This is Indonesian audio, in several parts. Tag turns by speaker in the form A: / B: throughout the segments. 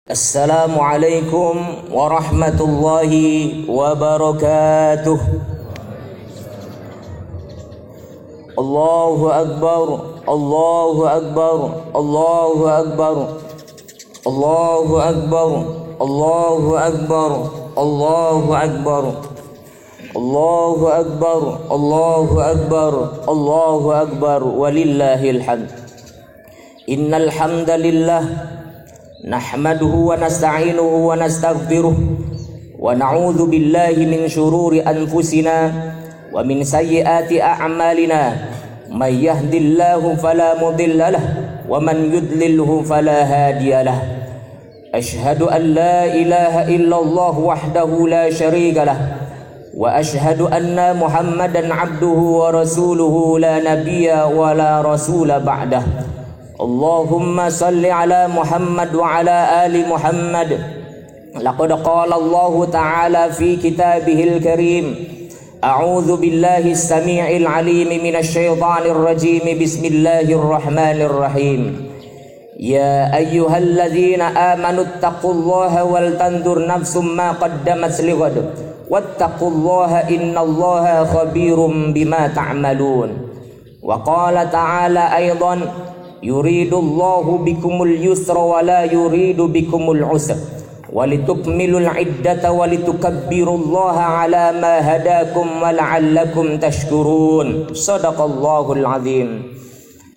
A: Assalamualaikum warahmatullahi wabarakatuh. Allahu Akbar, Allahu Akbar, Allahu Akbar, Allahu Akbar, Allahu Akbar, Allahu Akbar, Allahu Akbar, Allahu Akbar, Allahu Akbar, walillahil hamd. Innal hamdalillah nahmaduhu wa nasta'inuhu wa nastaghfiruh wa na'udzu billahi min syururi anfusina wa min sayyiati a'malina may yahdihillahu fala mudilla lahu wa man yudlilhu fala hadiya lahu. Asyhadu an la ilaha illallah wahdahu la syarika lahu wa asyhadu anna Muhammadan abduhu wa rasuluhu la nabiyya wa la rasula ba'dah. Allahumma salli ala Muhammad wa ala ali Muhammad. Laqad qala Allah ta'ala fi kitabihil karim. A'udzu billahi as-sami'il 'alim minasy syaithanir rajim. Bismillahirrahmanirrahim. Ya ayyuhalladzina amanu taqullaha wal tanzur nafsum ma qaddamat lighad. Wattaqullaha innallaha khabirum bima ta'malun. Wa qala ta'ala aidan yuridullahu bikumul yusra wa la yuridu bikumul usra walitukmilul iddata walitukabbirullaha ala ma hadakum wa la'allakum tashkurun. Shadaqallahul azim.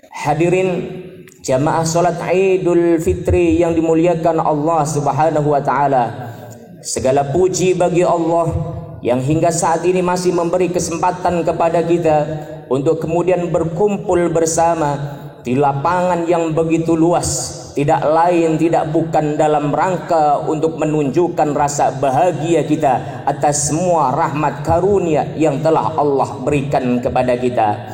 A: Hadirin jamaah salat Idul Fitri yang dimuliakan Allah Subhanahu wa taala. Segala puji bagi Allah yang hingga saat ini masih memberi kesempatan kepada kita untuk kemudian berkumpul bersama di lapangan yang begitu luas, tidak lain tidak bukan dalam rangka untuk menunjukkan rasa bahagia kita atas semua rahmat karunia yang telah Allah berikan kepada kita.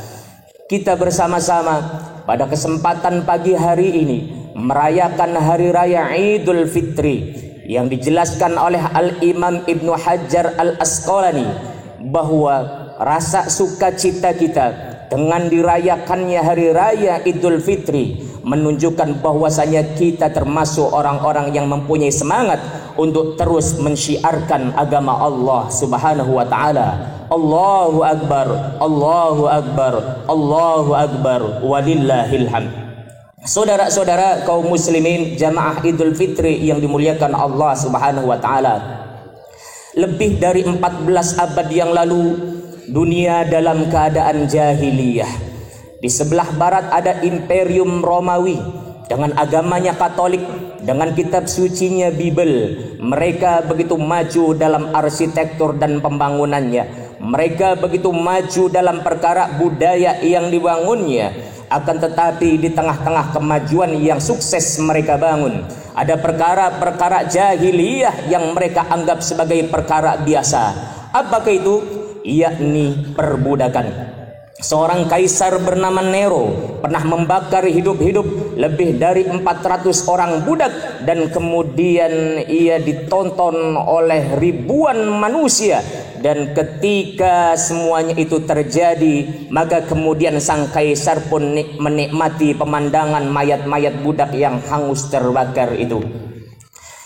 A: Kita bersama-sama pada kesempatan pagi hari ini merayakan hari raya Idul Fitri yang dijelaskan oleh Al-Imam Ibnu Hajar Al-Asqalani bahwa rasa sukacita kita dengan dirayakannya hari raya Idul Fitri menunjukkan bahwasanya kita termasuk orang-orang yang mempunyai semangat untuk terus mensyiarkan agama Allah Subhanahu wa taala. Allahu Akbar, Allahu Akbar, Allahu Akbar, walillahil hamd. Saudara-saudara kaum muslimin jamaah Idul Fitri yang dimuliakan Allah Subhanahu wa taala. Lebih dari 14 abad yang lalu dunia dalam keadaan jahiliyah. Di sebelah barat ada Imperium Romawi dengan agamanya Katolik, dengan kitab sucinya Bible. Mereka begitu maju dalam arsitektur dan pembangunannya. Mereka begitu maju dalam perkara budaya yang dibangunnya. Akan tetapi di tengah-tengah kemajuan yang sukses mereka bangun, ada perkara-perkara jahiliyah yang mereka anggap sebagai perkara biasa. Apakah itu? Yakni perbudakan. Seorang kaisar bernama Nero pernah membakar hidup-hidup lebih dari 400 orang budak dan kemudian ia ditonton oleh ribuan manusia. Dan ketika semuanya itu terjadi, maka kemudian sang kaisar pun menikmati pemandangan mayat-mayat budak yang hangus terbakar itu.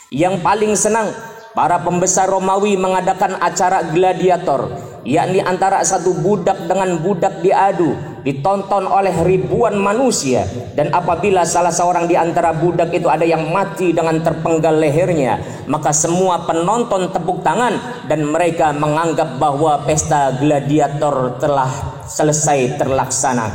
A: Yang paling senang para pembesar Romawi mengadakan acara gladiator, yakni antara satu budak dengan budak diadu, ditonton oleh ribuan manusia. Dan apabila salah seorang di antara budak itu ada yang mati dengan terpenggal lehernya, maka semua penonton tepuk tangan dan mereka menganggap bahwa pesta gladiator telah selesai terlaksana.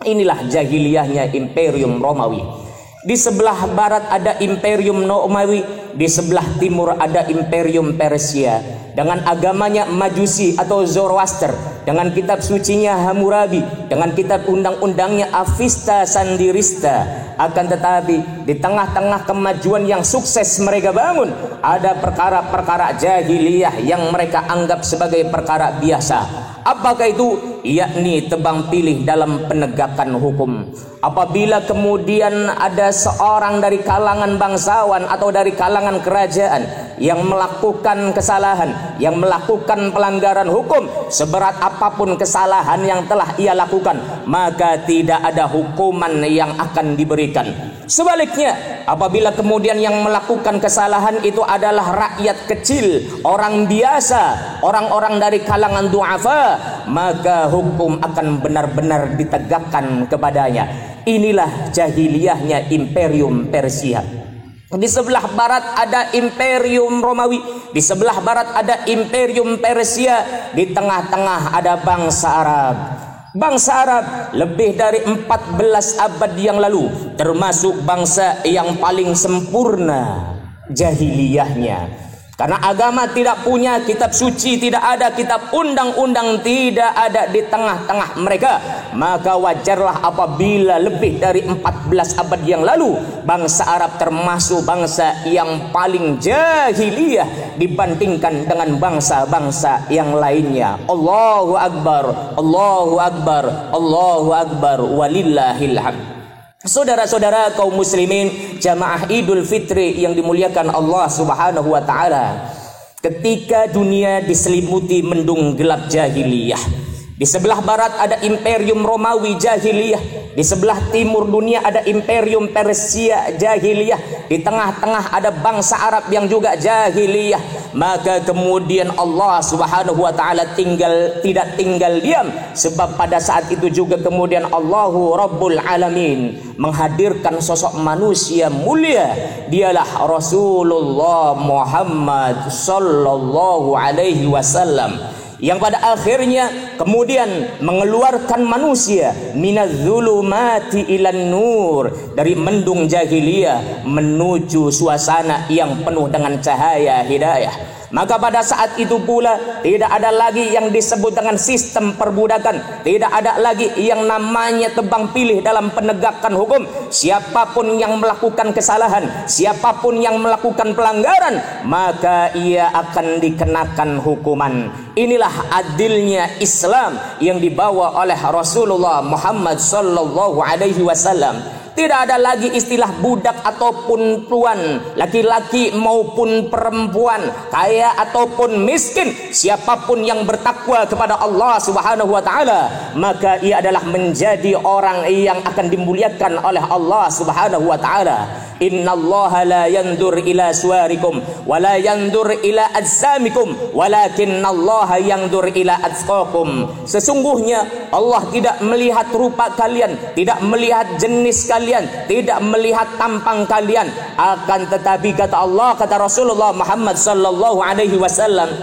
A: Inilah jahiliyahnya Imperium Romawi. Di sebelah barat ada Imperium Romawi, di sebelah timur ada Imperium Persia dengan agamanya Majusi atau Zoroaster, dengan kitab sucinya Hammurabi, dengan kitab undang-undangnya Avesta Sandirista. Akan tetapi di tengah-tengah kemajuan yang sukses mereka bangun, ada perkara-perkara jahiliyah yang mereka anggap sebagai perkara biasa. Apakah itu? Yakni tebang pilih dalam penegakan hukum. Apabila kemudian ada seorang dari kalangan bangsawan atau dari kalangan kerajaan yang melakukan kesalahan, yang melakukan pelanggaran hukum, seberat apapun kesalahan yang telah ia lakukan, maka tidak ada hukuman yang akan diberikan. Sebaliknya, apabila kemudian yang melakukan kesalahan itu adalah rakyat kecil, orang biasa, orang-orang dari kalangan du'afa, maka hukum akan benar-benar ditegakkan kepadanya. Inilah jahiliyahnya Imperium Persia. Di sebelah barat ada Imperium Romawi, di sebelah barat ada Imperium Persia, di tengah-tengah ada bangsa Arab. Bangsa Arab lebih dari 14 abad yang lalu termasuk bangsa yang paling sempurna jahiliyahnya. Karena agama tidak punya kitab suci, tidak ada kitab undang-undang, tidak ada di tengah-tengah mereka. Maka wajarlah apabila lebih dari 14 abad yang lalu bangsa Arab termasuk bangsa yang paling jahiliyah dibandingkan dengan bangsa-bangsa yang lainnya. Allahu Akbar, Allahu Akbar, Allahu Akbar, walillahil hamd. Saudara-saudara kaum muslimin, jamaah Idul Fitri yang dimuliakan Allah Subhanahu wa taala. Ketika dunia diselimuti mendung gelap jahiliyah, di sebelah barat ada Imperium Romawi jahiliyah, di sebelah timur dunia ada Imperium Persia jahiliyah, di tengah-tengah ada bangsa Arab yang juga jahiliyah. Maka kemudian Allah Subhanahu wa taala tidak tinggal diam, sebab pada saat itu juga kemudian Allahu Rabbul Alamin menghadirkan sosok manusia mulia, dialah Rasulullah Muhammad sallallahu alaihi wasallam, yang pada akhirnya kemudian mengeluarkan manusia minadz-dzulumati ilan nur, dari mendung jahiliyah menuju suasana yang penuh dengan cahaya hidayah. Maka pada saat itu pula tidak ada lagi yang disebut dengan sistem perbudakan, tidak ada lagi yang namanya tebang pilih dalam penegakan hukum. Siapapun yang melakukan kesalahan, siapapun yang melakukan pelanggaran, maka ia akan dikenakan hukuman. Inilah adilnya Islam yang dibawa oleh Rasulullah Muhammad sallallahu alaihi wasallam. Tidak ada lagi istilah budak ataupun tuan, laki-laki maupun perempuan, kaya ataupun miskin. Siapapun yang bertakwa kepada Allah Subhanahu wa taala, maka ia adalah menjadi orang yang akan dimuliakan oleh Allah Subhanahu wa taala. Innallaha la yandur ila suwarikum wa la yandur ila ajsamikum walakinnallaha yandur ila atqakum. Sesungguhnya Allah tidak melihat rupa kalian, tidak melihat jenis kalian, tidak melihat tampang kalian, akan tetapi kata Allah, kata Rasulullah Muhammad sallallahu alaihi wasallam,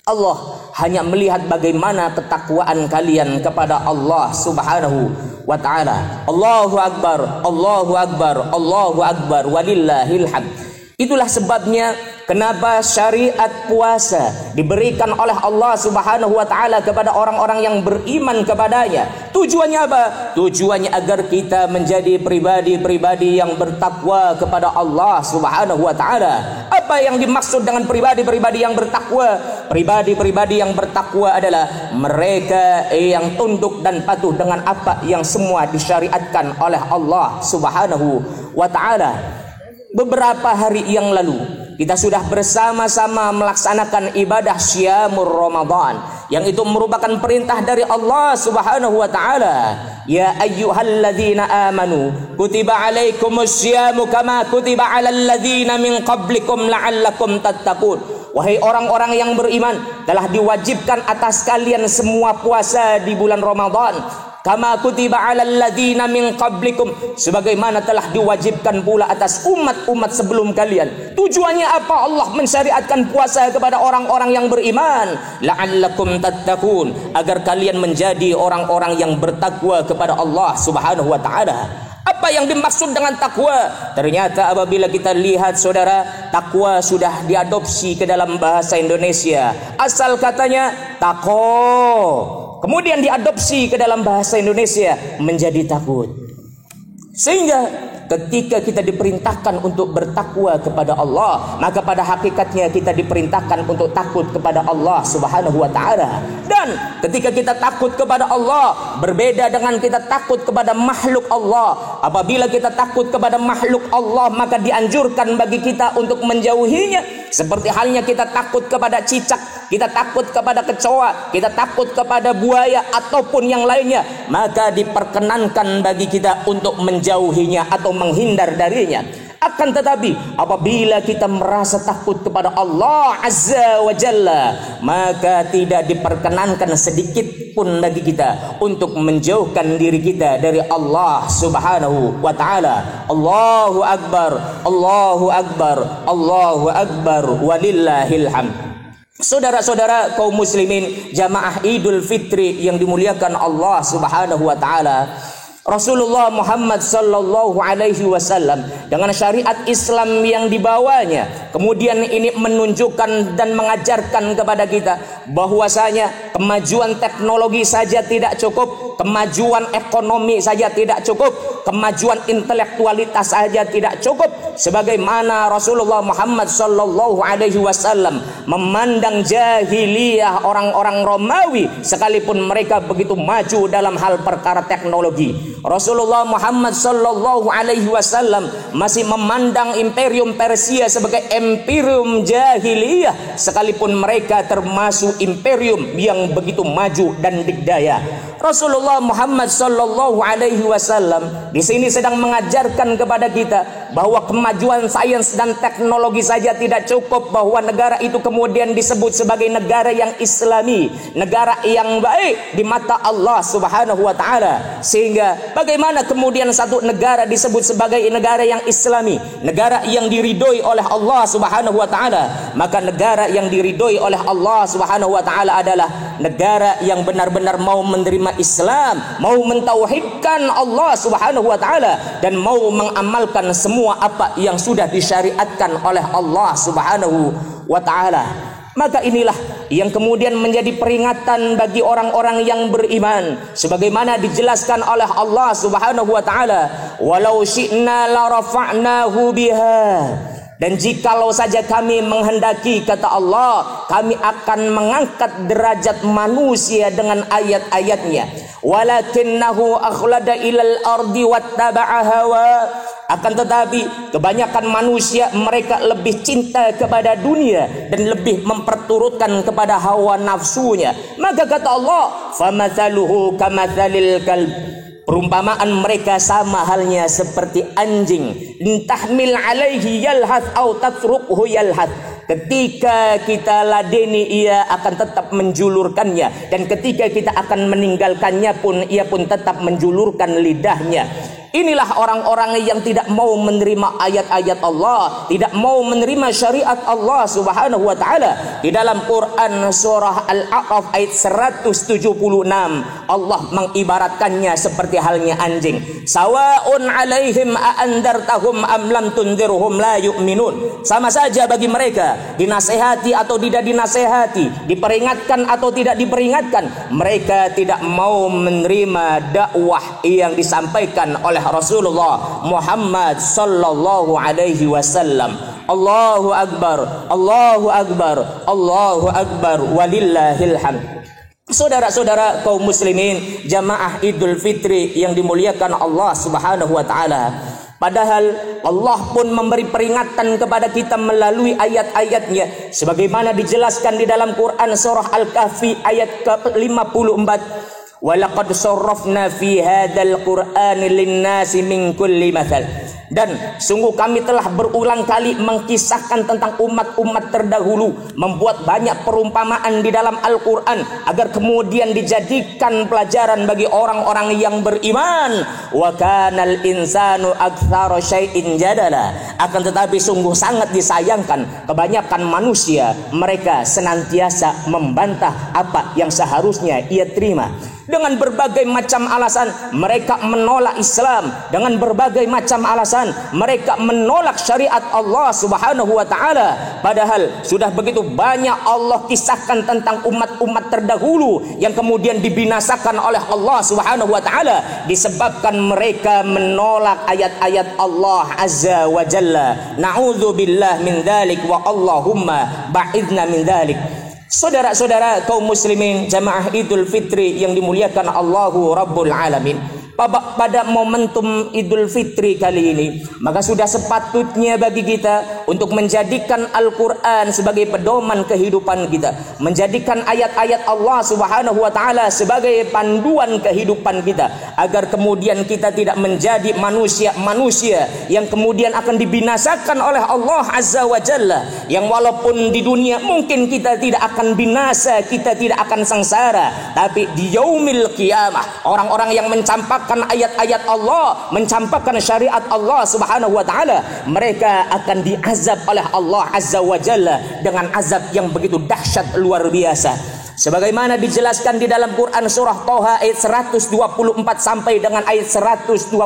A: Allah hanya melihat bagaimana ketakwaan kalian kepada Allah Subhanahu wa ta'ala. Allahu Akbar, Allahu Akbar, Allahu Akbar, walillahil hamd. Itulah sebabnya kenapa syariat puasa diberikan oleh Allah Subhanahu wa taala kepada orang-orang yang beriman kepadanya. Tujuannya apa? Tujuannya agar kita menjadi pribadi-pribadi yang bertakwa kepada Allah Subhanahu wa taala. Apa yang dimaksud dengan pribadi-pribadi yang bertakwa? Pribadi-pribadi yang bertakwa adalah mereka yang tunduk dan patuh dengan apa yang semua disyariatkan oleh Allah Subhanahu wa taala. Beberapa hari yang lalu kita sudah bersama-sama melaksanakan ibadah Syamur Ramadan, yang itu merupakan perintah dari Allah Subhanahu wa taala. Ya ayyuhalladzina amanu kutiba alaikumus syamu kama kutiba alal ladzina min qablikum la'allakum tattaqun. Wahai orang-orang yang beriman, telah diwajibkan atas kalian semua puasa di bulan Ramadan, kama kutiba alal ladzina min qablikum, sebagaimana telah diwajibkan pula atas umat-umat sebelum kalian. Tujuannya apa Allah mensyariatkan puasa kepada orang-orang yang beriman? La'allakum tattaqun, agar kalian menjadi orang-orang yang bertakwa kepada Allah Subhanahu wa taala. Apa yang dimaksud dengan takwa? Ternyata apabila kita lihat saudara, takwa sudah diadopsi ke dalam bahasa Indonesia. Asal katanya tako, kemudian diadopsi ke dalam bahasa Indonesia menjadi takut. Sehingga ketika kita diperintahkan untuk bertakwa kepada Allah, maka pada hakikatnya kita diperintahkan untuk takut kepada Allah Subhanahu wa taala. Dan ketika kita takut kepada Allah, berbeda dengan kita takut kepada makhluk Allah. Apabila kita takut kepada makhluk Allah, maka dianjurkan bagi kita untuk menjauhinya. Seperti halnya kita takut kepada cicak, kita takut kepada kecoa, kita takut kepada buaya ataupun yang lainnya, maka diperkenankan bagi kita untuk menjauhinya atau menghindar darinya. Akan tetapi apabila kita merasa takut kepada Allah Azza wa Jalla, maka tidak diperkenankan sedikit pun bagi kita untuk menjauhkan diri kita dari Allah Subhanahu wa Ta'ala. Allahu Akbar, Allahu Akbar, Allahu Akbar, walillahil hamd. Saudara-saudara kaum muslimin jamaah Idul Fitri yang dimuliakan Allah Subhanahu wa Ta'ala, Rasulullah Muhammad sallallahu alaihi wasallam dengan syariat Islam yang dibawanya, kemudian ini menunjukkan dan mengajarkan kepada kita bahwasanya kemajuan teknologi saja tidak cukup, kemajuan ekonomi saja tidak cukup, kemajuan intelektualitas saja tidak cukup. Sebagaimana Rasulullah Muhammad sallallahu alaihi wasallam memandang jahiliyah orang-orang Romawi sekalipun mereka begitu maju dalam hal perkara teknologi, Rasulullah Muhammad sallallahu alaihi wasallam masih memandang Imperium Persia sebagai imperium jahiliyah sekalipun mereka termasuk imperium yang begitu maju dan dikdaya. Rasulullah Muhammad sallallahu alaihi wasallam di sini sedang mengajarkan kepada kita bahwa kemajuan sains dan teknologi saja tidak cukup, bahwa negara itu kemudian disebut sebagai negara yang Islami, negara yang baik di mata Allah Subhanahu wa Ta'ala. Sehingga bagaimana kemudian satu negara disebut sebagai negara yang Islami, negara yang diridhoi oleh Allah Subhanahu wa Ta'ala? Maka negara yang diridhoi oleh Allah Subhanahu wa Ta'ala adalah negara yang benar-benar mau menerima Islam, mau mentauhidkan Allah Subhanahu wa Ta'ala, dan mau mengamalkan semua apa yang sudah disyariatkan oleh Allah Subhanahu wa Ta'ala. Maka inilah yang kemudian menjadi peringatan bagi orang-orang yang beriman, sebagaimana dijelaskan oleh Allah Subhanahu wa Ta'ala, walau syi'na la rafa'nahu biha. Dan jikalau saja kami menghendaki, kata Allah, kami akan mengangkat derajat manusia dengan ayat-ayatnya. Walakinnahu akhlada ilal ardi wattaba'a hawa. Akan tetapi kebanyakan manusia mereka lebih cinta kepada dunia dan lebih memperturutkan kepada hawa nafsunya. Maka kata Allah, famathaluhu kamathalil kalb. Perumpamaan mereka sama halnya seperti anjing. Intahmil alaihi yalhath au tatrukhu yalhath. Ketika kita ladeni, ia akan tetap menjulurkannya, dan ketika kita akan meninggalkannya pun, ia pun tetap menjulurkan lidahnya. Inilah orang-orang yang tidak mau menerima ayat-ayat Allah, tidak mau menerima syariat Allah Subhanahu wa Ta'ala. Di dalam Quran surah Al-A'raf ayat 176, Allah mengibaratkannya seperti halnya anjing. Sawa'un 'alaihim a'andartahum am lam tundirhum la yu'minun. Sama saja bagi mereka, dinasehati atau tidak dinasehati, diperingatkan atau tidak diperingatkan, mereka tidak mau menerima dakwah yang disampaikan oleh Rasulullah Muhammad sallallahu alaihi wasallam. Allahu Akbar, Allahu Akbar, Allahu Akbar, walillahil hamd. Saudara-saudara kaum muslimin jamaah Idul Fitri yang dimuliakan Allah Subhanahu wa Ta'ala, padahal Allah pun memberi peringatan kepada kita melalui ayat-ayatnya, sebagaimana dijelaskan di dalam Quran surah Al-Kahfi ayat ke-54. Walaqad sarrafna fi hadzal qur'ani lin-nasi min kulli mathal. Dan sungguh kami telah berulang kali mengkisahkan tentang umat-umat terdahulu, membuat banyak perumpamaan di dalam Al-Quran agar kemudian dijadikan pelajaran bagi orang-orang yang beriman. Wa kanal insanu aktsara syai'in jadala. Akan tetapi sungguh sangat disayangkan, kebanyakan manusia mereka senantiasa membantah apa yang seharusnya ia terima. Dengan berbagai macam alasan mereka menolak Islam, dengan berbagai macam alasan mereka menolak syariat Allah Subhanahu wa Ta'ala. Padahal sudah begitu banyak Allah kisahkan tentang umat-umat terdahulu yang kemudian dibinasakan oleh Allah Subhanahu wa Ta'ala disebabkan mereka menolak ayat-ayat Allah Azza wa Jalla. Na'udzubillah min dzalik wa Allahumma ba'idna min dzalik. Saudara-saudara kaum muslimin jamaah Idul Fitri yang dimuliakan Allahu Rabbul Alamin, pada momentum Idul Fitri kali ini, maka sudah sepatutnya bagi kita untuk menjadikan Al-Quran sebagai pedoman kehidupan kita, menjadikan ayat-ayat Allah Subhanahu wa Ta'ala sebagai panduan kehidupan kita, agar kemudian kita tidak menjadi manusia-manusia yang kemudian akan dibinasakan oleh Allah Azza wa Jalla, yang walaupun di dunia mungkin kita tidak akan binasa, kita tidak akan sengsara, tapi di yaumil qiyamah, orang-orang yang mencampakkan ayat-ayat Allah, mencampakkan syariat Allah Subhanahu wa Ta'ala, mereka akan diazab oleh Allah Azza wa Jalla dengan azab yang begitu dahsyat luar biasa. Sebagaimana dijelaskan di dalam Quran surah Thaha ayat 124 sampai dengan ayat 127.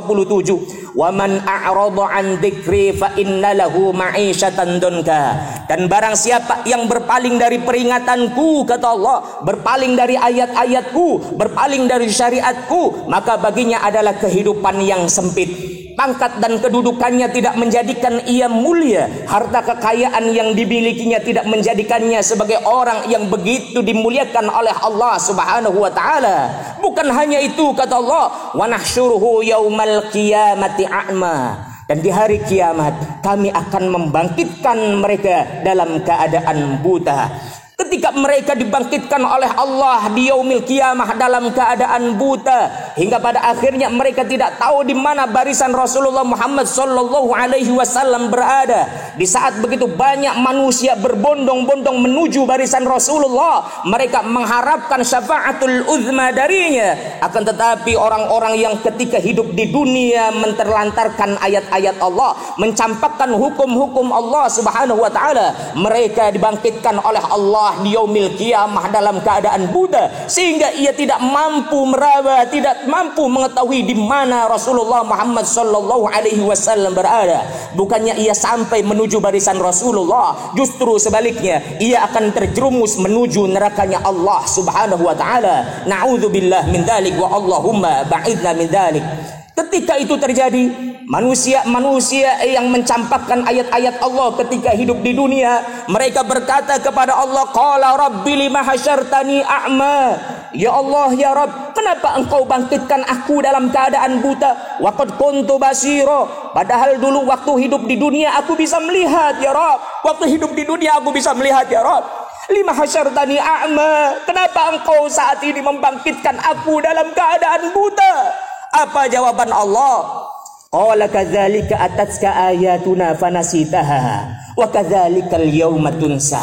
A: Wa man a'rada an dzikri fa inna lahu ma'isyatan dunka. Dan barang siapa yang berpaling dari peringatanku, kata Allah, berpaling dari ayat-ayatku, berpaling dari syariatku, maka baginya adalah kehidupan yang sempit. Pangkat dan kedudukannya tidak menjadikan ia mulia, harta kekayaan yang dimilikinya tidak menjadikannya sebagai orang yang begitu dimuliakan oleh Allah Subhanahu wa Ta'ala. Bukan hanya itu, kata Allah, wa nahsyuruhu yaumal qiyamati a'ma. Dan di hari kiamat kami akan membangkitkan mereka dalam keadaan buta. Ketika mereka dibangkitkan oleh Allah di yaumil qiyamah dalam keadaan buta, hingga pada akhirnya mereka tidak tahu di mana barisan Rasulullah Muhammad sallallahu alaihi wasallam berada. Di saat begitu banyak manusia berbondong-bondong menuju barisan Rasulullah, mereka mengharapkan syafaatul uzma darinya. Akan tetapi orang-orang yang ketika hidup di dunia menterlantarkan ayat-ayat Allah, mencampakkan hukum-hukum Allah Subhanahu wa Ta'ala, mereka dibangkitkan oleh Allah di yaumil qiyamah dalam keadaan buta, sehingga ia tidak mampu meraba, tidak mampu mengetahui di mana Rasulullah Muhammad sallallahu alaihi wasallam berada. Bukannya ia sampai menuju barisan Rasulullah, justru sebaliknya ia akan terjerumus menuju nerakanya Allah Subhanahu wa Ta'ala. Na'udzubillah min dzalik wa Allahumma ba'idna min dzalik. Ketika itu terjadi, manusia-manusia yang mencampakkan ayat-ayat Allah ketika hidup di dunia, mereka berkata kepada Allah, qala rabbi lima hasyartani a'ma. Ya Allah, ya Rabb, kenapa engkau bangkitkan aku dalam keadaan buta? Wa qad kuntu basira. Padahal dulu waktu hidup di dunia aku bisa melihat, ya Rabb. Waktu hidup di dunia aku bisa melihat, ya Rabb. Lima hasyartani a'ma. Kenapa engkau saat ini membangkitkan aku dalam keadaan buta? Apa jawaban Allah? Qala kadzalika atatka ayatuna fanasitaha wa kadzalikal yauma tunsa.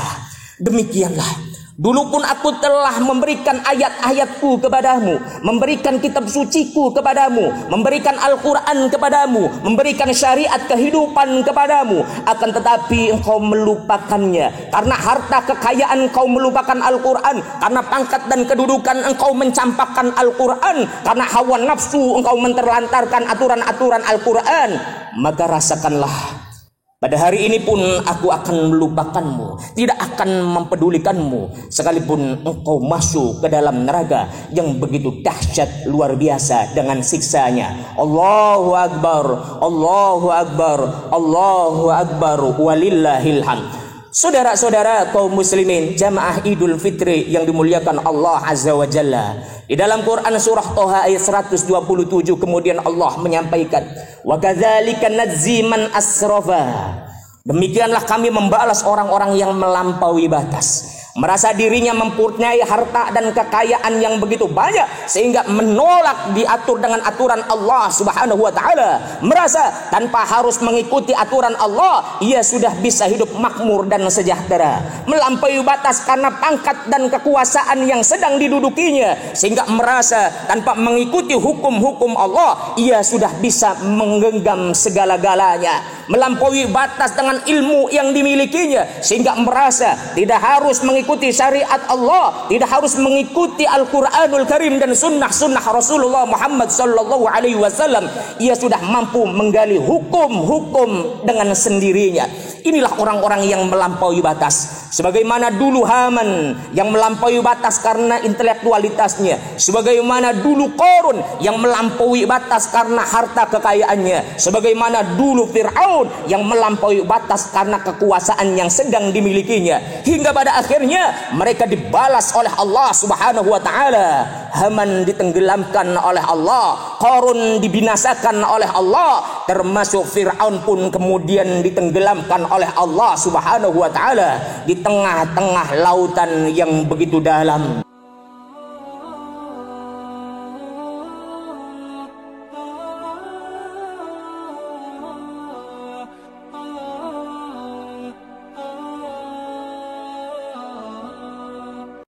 A: Demikianlah, dulu pun aku telah memberikan ayat-ayatku kepadamu, memberikan kitab suciku kepadamu, memberikan Al-Quran kepadamu, memberikan syariat kehidupan kepadamu. Akan tetapi engkau melupakannya. Karena harta kekayaan engkau melupakan Al-Quran. Karena pangkat dan kedudukan engkau mencampakkan Al-Quran. Karena hawa nafsu engkau menterlantarkan aturan-aturan Al-Quran. Maka rasakanlah, pada hari ini pun aku akan melupakanmu, tidak akan mempedulikanmu, sekalipun engkau masuk ke dalam neraka yang begitu dahsyat luar biasa dengan siksanya. Allahu Akbar, Allahu Akbar, Allahu Akbar, walillahil hamd. Saudara-saudara kaum muslimin, jamaah Idul Fitri yang dimuliakan Allah Azza wa Jalla, di dalam Quran surah Thaha ayat 127 kemudian Allah menyampaikan, wa kadzalika najzi man asrafa. Demikianlah kami membalas orang-orang yang melampaui batas, merasa dirinya mempunyai harta dan kekayaan yang begitu banyak sehingga menolak diatur dengan aturan Allah Subhanahu wa Ta'ala, merasa tanpa harus mengikuti aturan Allah ia sudah bisa hidup makmur dan sejahtera, melampaui batas karena pangkat dan kekuasaan yang sedang didudukinya, sehingga merasa tanpa mengikuti hukum-hukum Allah ia sudah bisa menggenggam segala-galanya, melampaui batas dengan ilmu yang dimilikinya sehingga merasa tidak harus mengikuti syariat Allah, tidak harus mengikuti Al-Quranul Karim dan sunnah-sunnah Rasulullah Muhammad sallallahu alaihi wasallam. Ia sudah mampu menggali hukum-hukum dengan sendirinya. Inilah orang-orang yang melampaui batas. Sebagaimana dulu Haman yang melampaui batas karena intelektualitasnya, sebagaimana dulu Qarun yang melampaui batas karena harta kekayaannya, sebagaimana dulu Fir'aun yang melampaui batas karena kekuasaan yang sedang dimilikinya, hingga pada akhirnya mereka dibalas oleh Allah Subhanahu wa Ta'ala. Haman ditenggelamkan oleh Allah, Qarun dibinasakan oleh Allah, termasuk Fir'aun pun kemudian ditenggelamkan oleh Allah Subhanahu wa taala di tengah-tengah lautan yang begitu dalam.